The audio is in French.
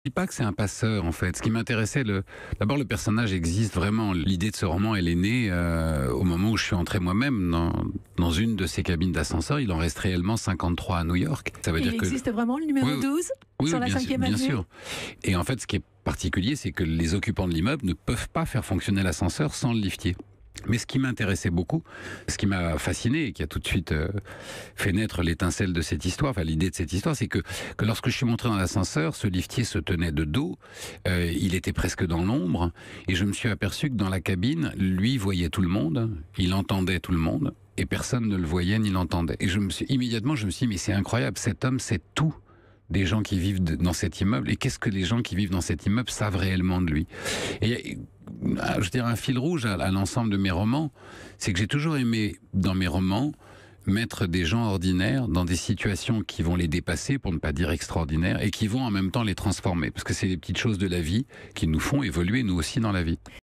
Je dis pas que c'est un passeur en fait. Ce qui m'intéressait, d'abord le personnage existe vraiment. L'idée de ce roman, elle est née au moment où je suis entré moi-même dans une de ces cabines d'ascenseur. Il en reste réellement 53 à New York. Ça veut Il dire que existe vraiment le numéro oui, 12 oui, sur la bien sûr, 5e bien avenue? sûr. Et en fait, ce qui est particulier, c'est que les occupants de l'immeuble ne peuvent pas faire fonctionner l'ascenseur sans le liftier. Mais ce qui m'intéressait beaucoup, ce qui m'a fasciné et qui a tout de suite fait naître l'étincelle de cette histoire, enfin l'idée de cette histoire, c'est que lorsque je suis montré dans l'ascenseur, ce liftier se tenait de dos, il était presque dans l'ombre, et je me suis aperçu que dans la cabine, lui voyait tout le monde, il entendait tout le monde, et personne ne le voyait ni l'entendait. Et immédiatement, je me suis dit, mais c'est incroyable, cet homme sait tout des gens qui vivent dans cet immeuble, et qu'est-ce que les gens qui vivent dans cet immeuble savent réellement de lui. Et je dirais un fil rouge à l'ensemble de mes romans, c'est que j'ai toujours aimé dans mes romans mettre des gens ordinaires dans des situations qui vont les dépasser, pour ne pas dire extraordinaires, et qui vont en même temps les transformer, parce que c'est les petites choses de la vie qui nous font évoluer nous aussi dans la vie.